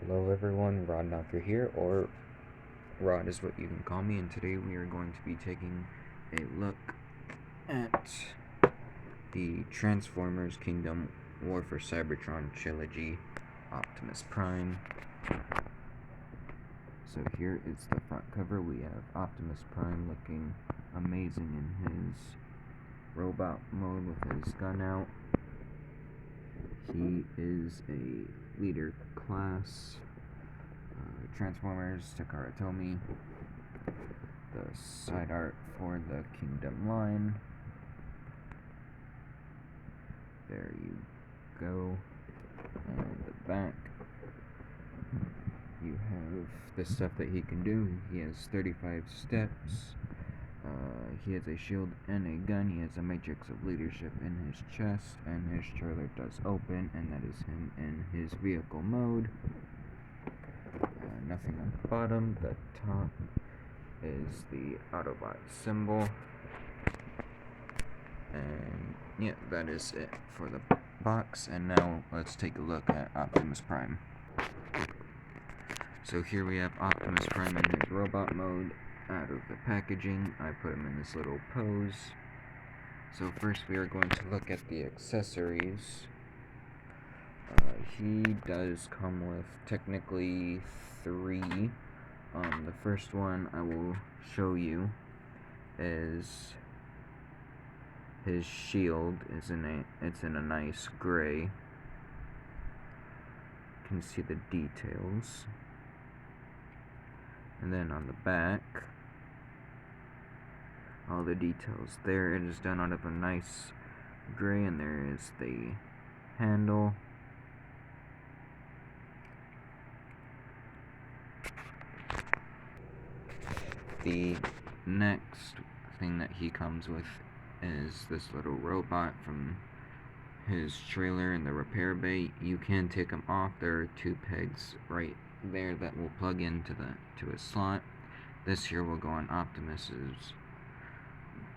Hello everyone, Rod Knocker here, or Rod is what you can call me, and today we are going to be taking a look at the Transformers Kingdom War for Cybertron Trilogy Optimus Prime. So here is the front cover. We have Optimus Prime looking amazing in his robot mode with his gun out. He is a leader class. Transformers, Takara Tomy. The side art for the Kingdom line. There you go. And the back. You have the stuff that he can do. He has 35 steps. He has a shield and a gun. He has a matrix of leadership in his chest, and his trailer does open, and that is him in his vehicle mode. Nothing on the bottom. The top is the Autobot symbol. And yeah, that is it for the box. And now let's take a look at Optimus Prime. So here we have Optimus Prime in his robot mode out of the packaging. I put him in this little pose. So first we are going to look at the accessories. He does come with technically 3. The first one I will show you is his shield. It's in a nice gray. You can see the details. And then on the back, all the details there. It is done out of a nice gray, and there is the handle. The next thing that he comes with is this little robot from his trailer in the repair bay. You can take him off. There are 2 pegs right there that will plug into a slot. This here will go on Optimus's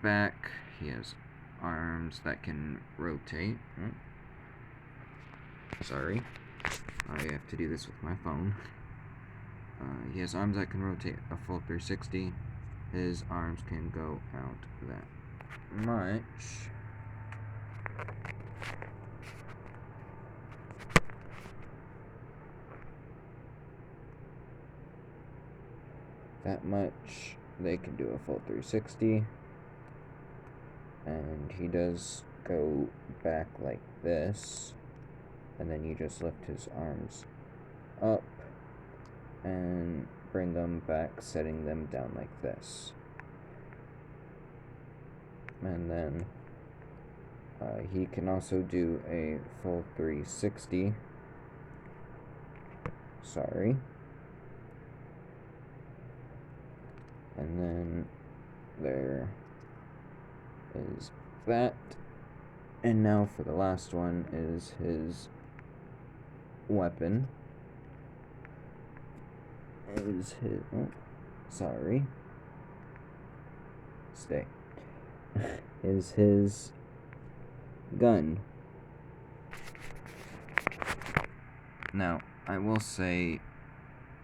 back. He has arms that can rotate. Sorry, I have to do this with my phone. He has arms that can rotate a full 360. His arms can go out that much. That much. They can do a full 360. And he does go back like this. And then you just lift his arms up and bring them back, setting them down like this. And then he can also do a full 360. Sorry. And then there is that. And now for the last one is his weapon. Is his gun. Now, I will say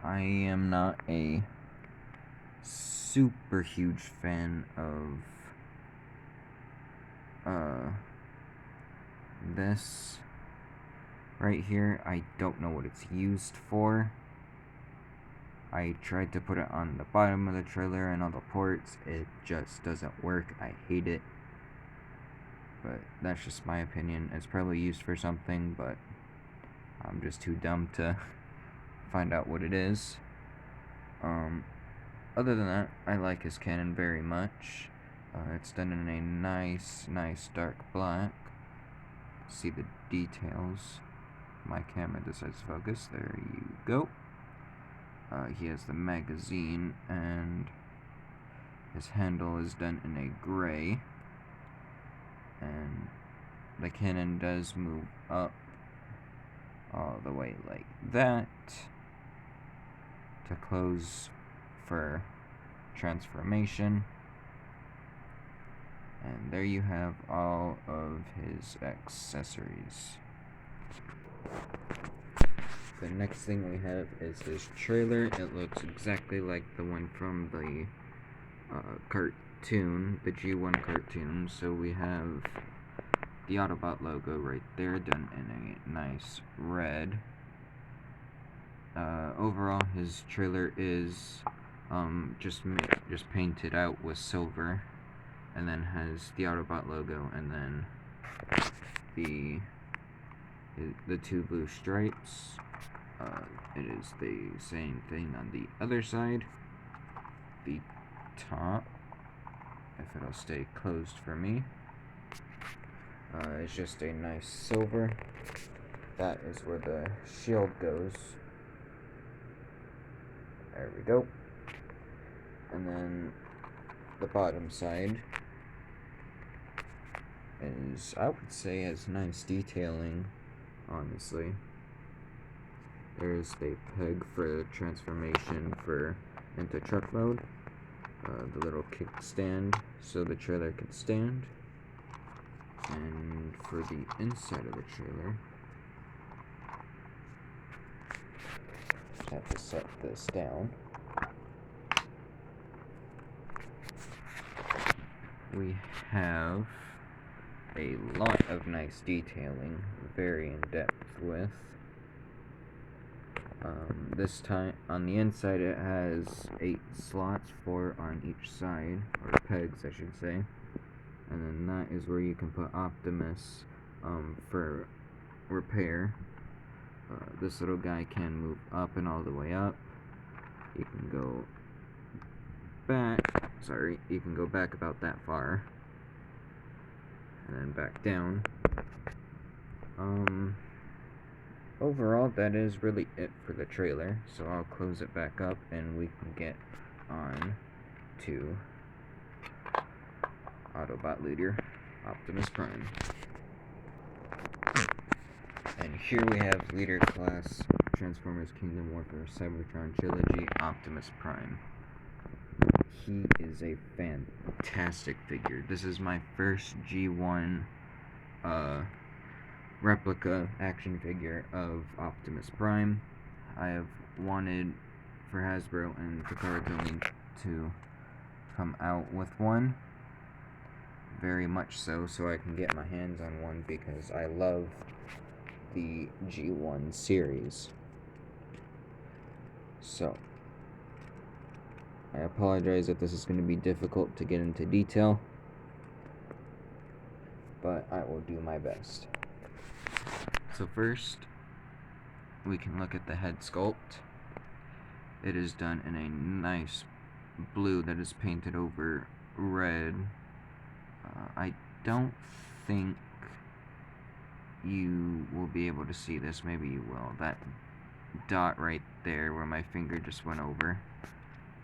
I am not a super huge fan of this right here. I don't know what it's used for. I tried to put it on the bottom of the trailer and all the ports. It just doesn't work. I hate it. But that's just my opinion. It's probably used for something, but I'm just too dumb to find out what it is. Other than that, I like his cannon very much. It's done in a nice dark black. See the details. My camera decides to focus. There you go. He has the magazine, and his handle is done in a gray. And the cannon does move up all the way like that to close for transformation. And there you have all of his accessories. the next thing we have is his trailer. It looks exactly like the one from the cartoon, the G1 cartoon. So we have the Autobot logo right there, done in a nice red. Overall, his trailer is just painted out with silver, and then has the Autobot logo, and then the two blue stripes. It is the same thing on the other side. The top, if it'll stay closed for me, it's just a nice silver. That is where the shield goes. There we go. And then the bottom side is, I would say, has nice detailing, honestly. There's a peg for transformation into truck mode. The little kickstand so the trailer can stand. And for the inside of the trailer, have to set this down. We have a lot of nice detailing, very in depth with. This time on the inside it has 8 slots, 4 on each side, or pegs I should say, and then that is where you can put Optimus for repair. This little guy can move up and all the way up. You can go back, you can go back about that far, and then back down. Overall, that is really it for the trailer, so I'll close it back up and we can get on to Autobot leader Optimus Prime. And here we have leader class Transformers Kingdom Warfare Cybertron Trilogy Optimus Prime. He is a fantastic figure. This is my first G1 replica action figure of Optimus Prime. I have wanted for Hasbro and Picard to come out with one, very much so I can get my hands on one, because I love the G1 series. So I apologize if this is going to be difficult to get into detail, but I will do my best. So first, we can look at the head sculpt. It is done in a nice blue that is painted over red. I don't think you will be able to see this. Maybe you will. That dot right there where my finger just went over,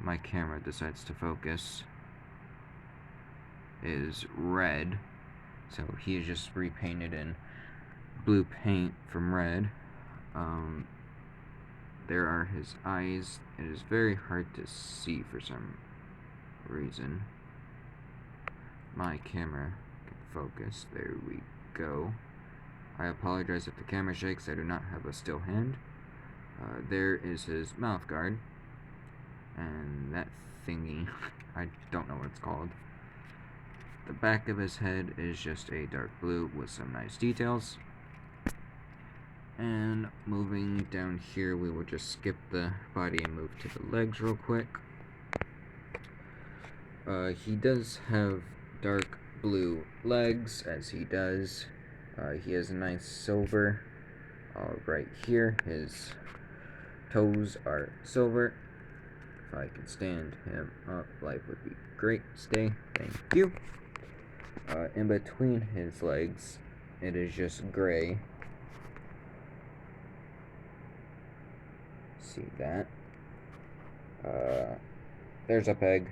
my camera decides to focus, is red. So he is just repainted in blue paint from red. There are his eyes. It is very hard to see for some reason. My camera can focus. There we go. I apologize if the camera shakes. I do not have a still hand. There is his mouth guard. And that thingy, I don't know what it's called. The back of his head is just a dark blue with some nice details. And moving down here, we will just skip the body and move to the legs real quick. He does have dark blue legs, as he does. He has a nice silver right here. His toes are silver. If I can stand him up, life would be great. Stay. Thank you. In between his legs, it is just gray. See that? There's a peg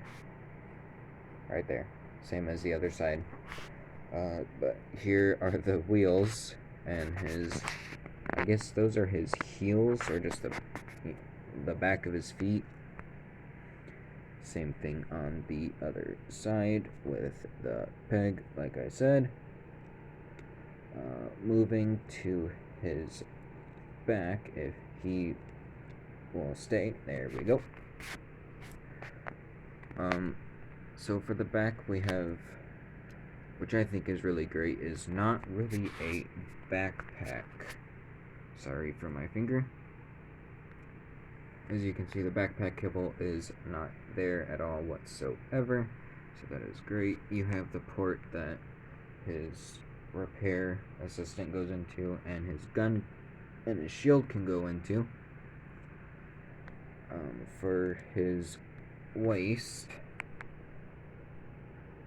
right there, same as the other side. But here are the wheels, and I guess those are his heels, or just the back of his feet. Same thing on the other side with the peg, like I said. Moving to his back, if he will stay. There we go. So for the back we have, which I think is really great, is not really a backpack. Sorry for my finger. As you can see, the backpack kibble is not there at all whatsoever, so that is great. You have the port that his repair assistant goes into, and his gun and his shield can go into. For his waist,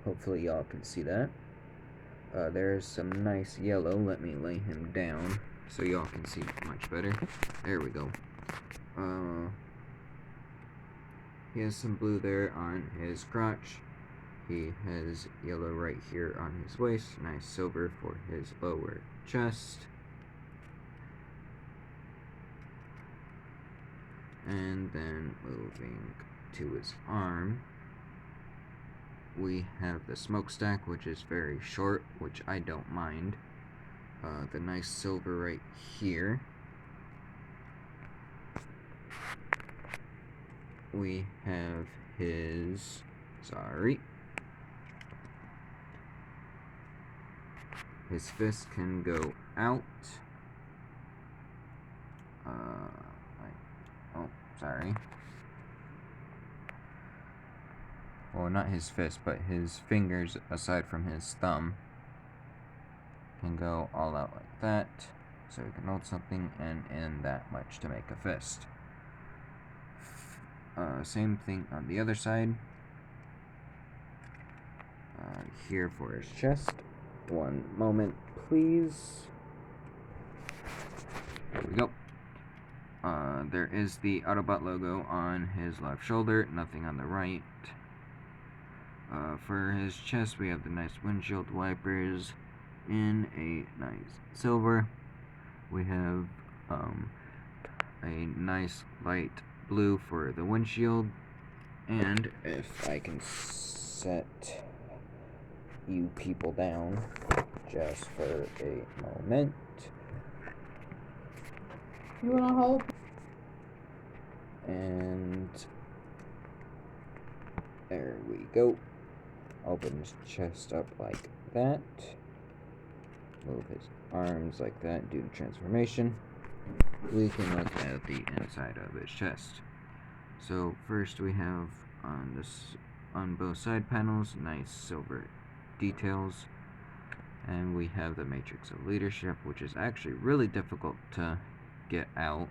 hopefully y'all can see that. There's some nice yellow. Let me lay him down so y'all can see much better. There we go. He has some blue there on his crotch. He has yellow right here on his waist. Nice silver for his lower chest. And then moving to his arm, we have the smokestack, which is very short, which I don't mind. The nice silver right here. We have his, his fist can go out. Well, not his fist, but his fingers, aside from his thumb, can go all out like that. So we can hold something and in that much to make a fist. Same thing on the other side. Here for his chest. One moment, please. There we go. There is the Autobot logo on his left shoulder, nothing on the right. For his chest, we have the nice windshield wipers in a nice silver. We have a nice light blue for the windshield. And if I can set you people down just for a moment. You wanna hold? And there we go. Open his chest up like that. Move his arms like that, do the transformation. We can look at the inside of his chest. So first we have on both side panels, nice silver details. And we have the Matrix of Leadership, which is actually really difficult to get out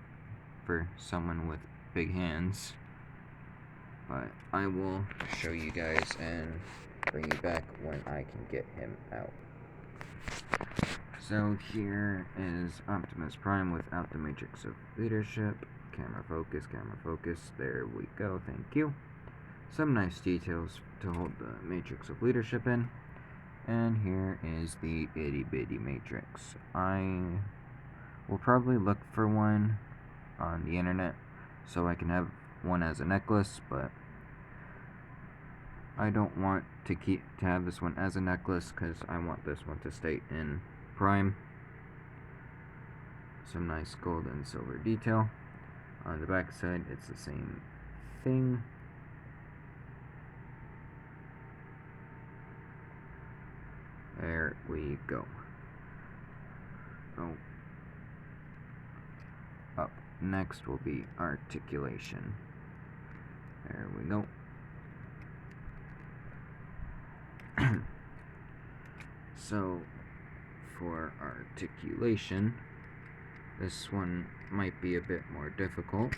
for someone with big hands. But I will show you guys and bring you back when I can get him out. So here is Optimus Prime without the Matrix of Leadership. Camera focus, there we go, thank you. Some nice details to hold the Matrix of Leadership in. And here is the itty bitty Matrix. I will probably look for one on the internet so I can have one as a necklace, but I don't want to have this one as a necklace because I want this one to stay in Prime. Some nice gold and silver detail. On the back side, it's the same thing. There we go. Oh. Up next will be articulation. There we go. So, for articulation, this one might be a bit more difficult.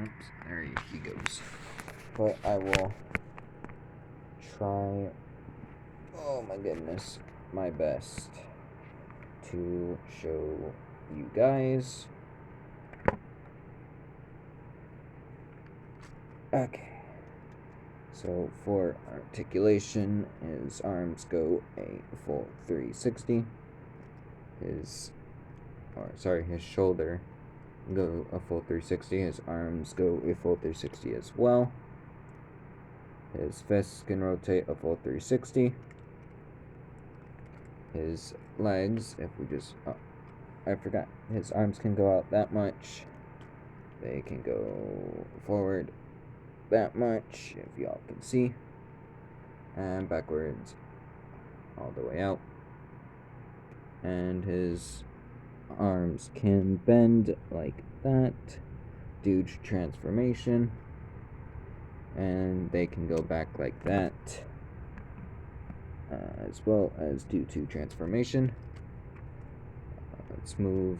Oops, there he goes. But I will try, oh my goodness, my best to show you guys. Okay. So for articulation, his arms go a full 360. His shoulder go a full 360. His arms go a full 360 as well. His fists can rotate a full 360. His legs, if we just I forgot. His arms can go out that much. They can go forward that much, if y'all can see. And backwards all the way out. And his arms can bend like that due to transformation. And they can go back like that as well as due to transformation. Let's move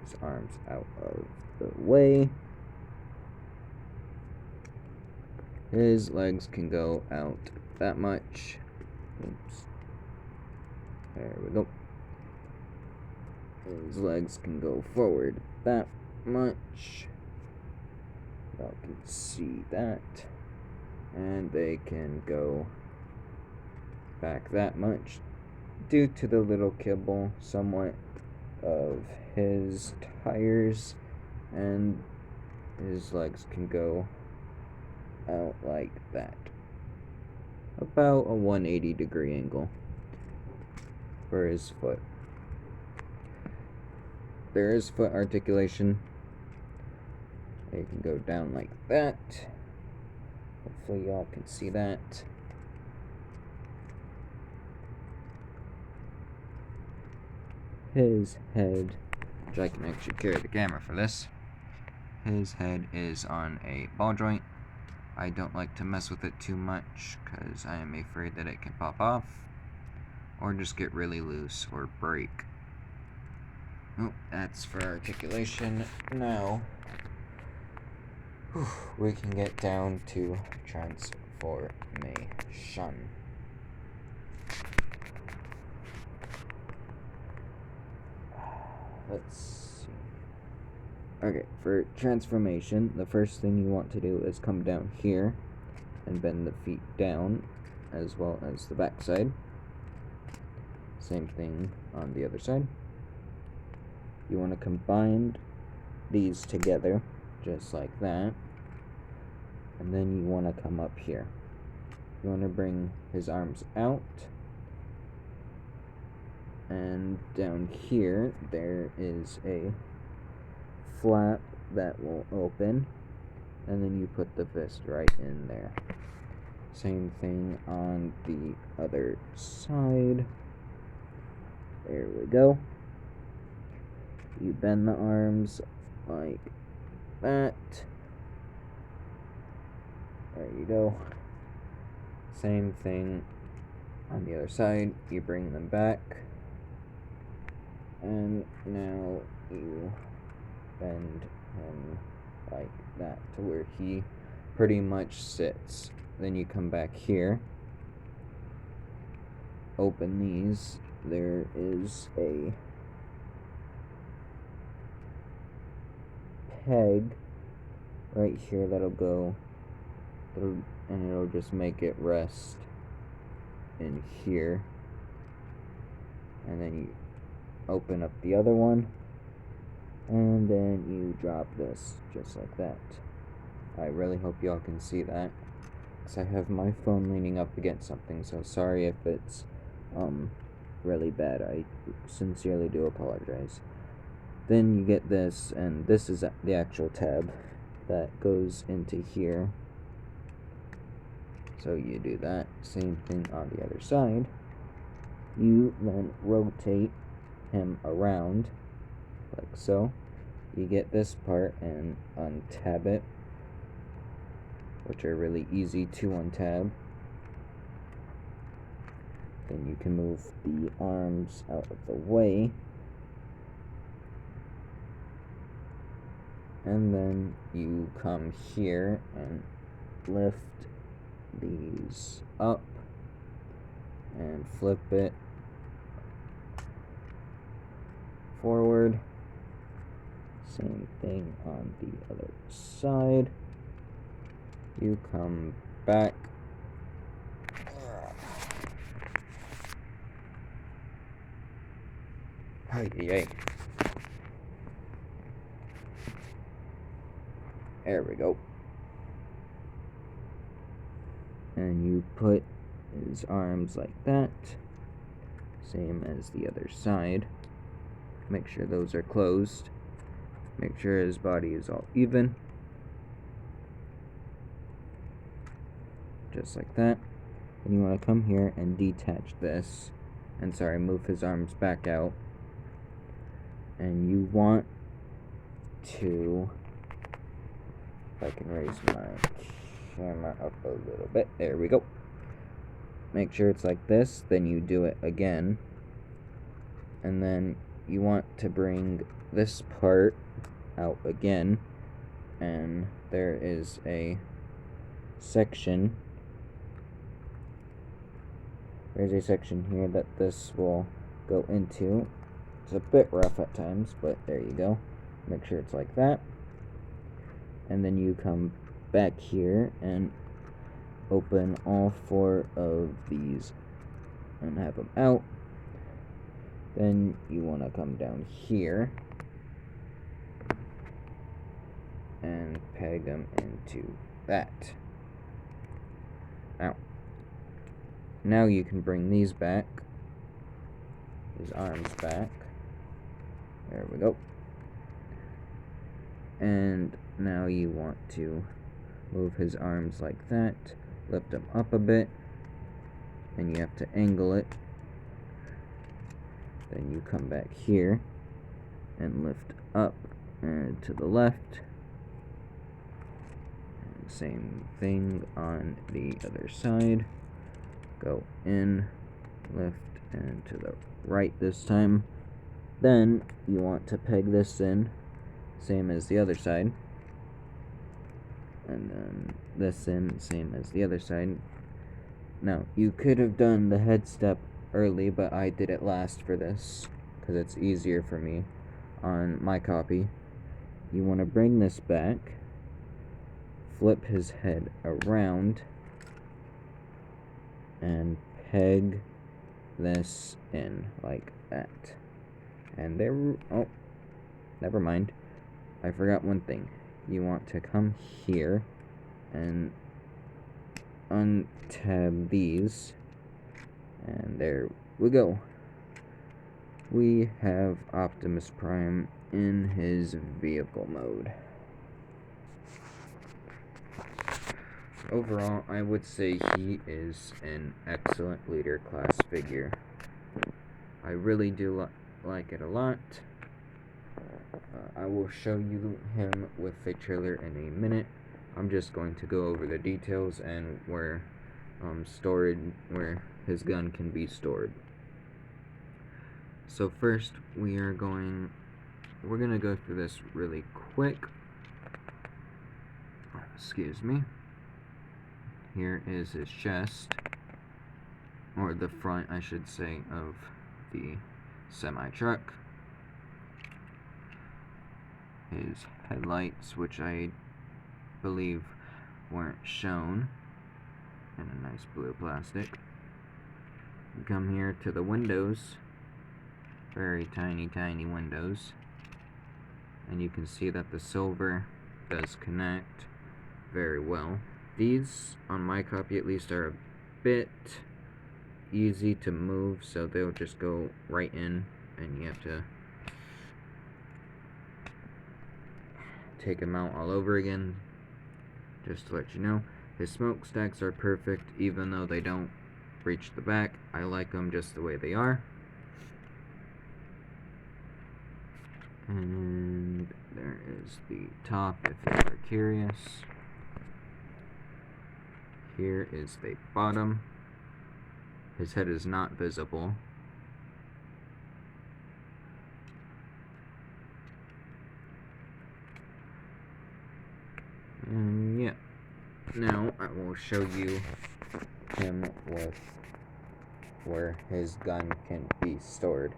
his arms out of the way. His legs can go out that much. Oops. There we go. His legs can go forward that much. Y'all can see that. And they can go back that much due to the little kibble somewhat of his tires, and his legs can go out like that, about a 180-degree angle for his foot. There is foot articulation. It can go down like that. Hopefully y'all can see that. His head, which I can actually carry the camera for this. His head is on a ball joint. I don't like to mess with it too much because I am afraid that it can pop off or just get really loose or break. Oh, that's for articulation. Now, we can get down to transformation. Let's see. Okay, for transformation, the first thing you want to do is come down here and bend the feet down as well as the back side. Same thing on the other side. You want to combine these together just like that, and then you want to come up here. You want to bring his arms out, and down here there is a flap that will open, and then you put the fist right in there. Same thing on the other side. There we go. You bend the arms like that. There you go. Same thing on the other side. You bring them back, and now you bend him like that to where he pretty much sits. Then you come back here, open these. There is a peg right here that'll go, and it'll just make it rest in here. And then you open up the other one, and then you drop this just like that. I really hope y'all can see that, because I have my phone leaning up against something, so sorry if it's really bad. I sincerely do apologize. Then you get this, and this is the actual tab that goes into here. So you do that. Same thing on the other side. You then rotate him around like so. You get this part and untab it, which are really easy to untab. Then you can move the arms out of the way, and then you come here and lift these up and flip it forward. Same thing on the other side. You come back. Hey. There we go. And you put his arms like that. Same as the other side. make sure those are closed. Make sure his body is all even. Just like that. And you want to come here and detach this. And sorry, move his arms back out. And you want to, if I can raise my camera up a little bit, there we go. Make sure it's like this, then you do it again. And then you want to bring this part out again. And there is a section. There's a section here that this will go into. It's a bit rough at times, but there you go. Make sure it's like that. And then you come back here and open all 4 of these and have them out. Then you want to come down here and peg them into that. Now you can bring these back, his arms back. There we go. And now you want to move his arms like that, lift them up a bit, and you have to angle it. Then you come back here and lift up and to the left. And same thing on the other side. Go in, lift, and to the right this time. Then you want to peg this in, same as the other side. And then this in, same as the other side. Now, you could have done the head step early, but I did it last for this, because it's easier for me on my copy. You want to bring this back, flip his head around, and peg this in like that. And there, oh, never mind. I forgot one thing. You want to come here and untab these. And there we go. We have Optimus Prime in his vehicle mode. Overall, I would say he is an excellent leader class figure. I really do like it a lot. I will show you him with the trailer in a minute. I'm just going to go over the details and where his gun can be stored. So first, we're gonna go through this really quick. Excuse me. Here is his chest, or the front, I should say, of the semi-truck. His headlights, which I believe weren't shown, in a nice blue plastic. You come here to the windows, very tiny windows, and you can see that the silver does connect very well. These, on my copy at least, are a bit easy to move, so they'll just go right in, and you have to take them out all over again. Just to let you know, his smokestacks are perfect, even though they don't reach the back. I like them just the way they are. And there is the top, if you are curious. Here is the bottom. His head is not visible. And yeah, now I will show you him with where his gun can be stored.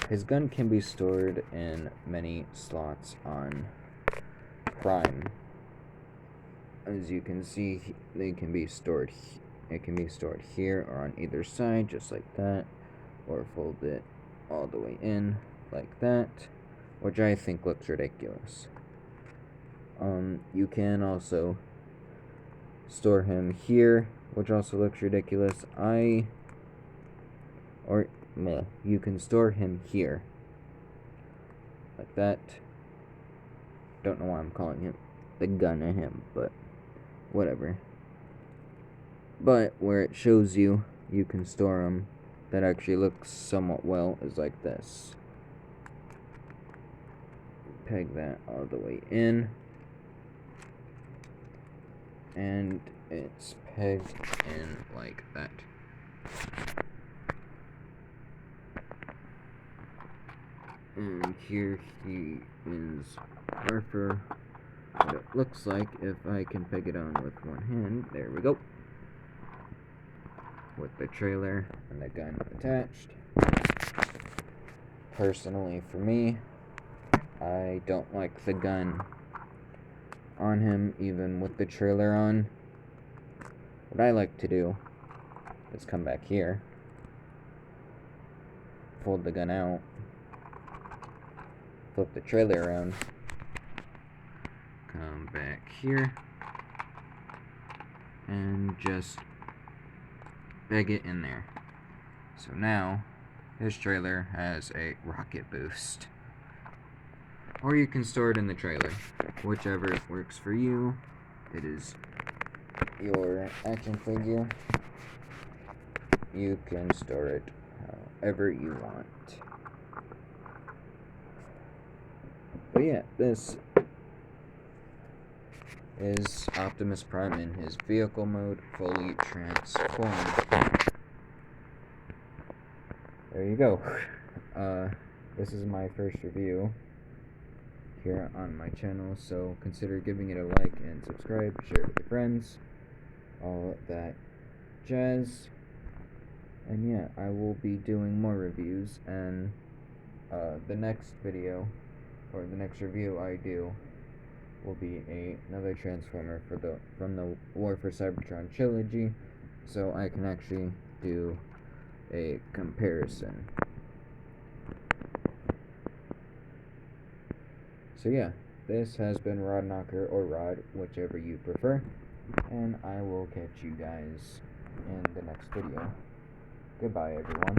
His gun can be stored in many slots on Prime. As you can see, it can be stored here or on either side, just like that, or fold it all the way in like that, which I think looks ridiculous. You can also store him here, which also looks ridiculous. Or you can store him here. Like that. Don't know why I'm calling him the gun of him, but whatever. But where it shows you can store them, that actually looks somewhat well, is like this. Peg that all the way in, and it's pegged in like that. And here he is, or for what it looks like if I can peg it on with one hand. There we go. With the trailer and the gun attached. Personally, for me, I don't like the gun on him, even with the trailer on. What I like to do is come back here, fold the gun out, flip the trailer around, come back here, and just peg it in there. So now his trailer has a rocket boost. Or you can store it in the trailer, whichever works for you. It is your action figure. You can store it however you want. But yeah, this is Optimus Prime in his vehicle mode, fully transformed. There you go. This is my first review here on my channel, so consider giving it a like and subscribe, share it with your friends, all that jazz. And yeah, I will be doing more reviews, and the next video, or the next review I do, will be another Transformer from the War for Cybertron Trilogy, so I can actually do a comparison. So yeah, this has been Rod Knocker, or Rod, whichever you prefer, and I will catch you guys in the next video. Goodbye, everyone.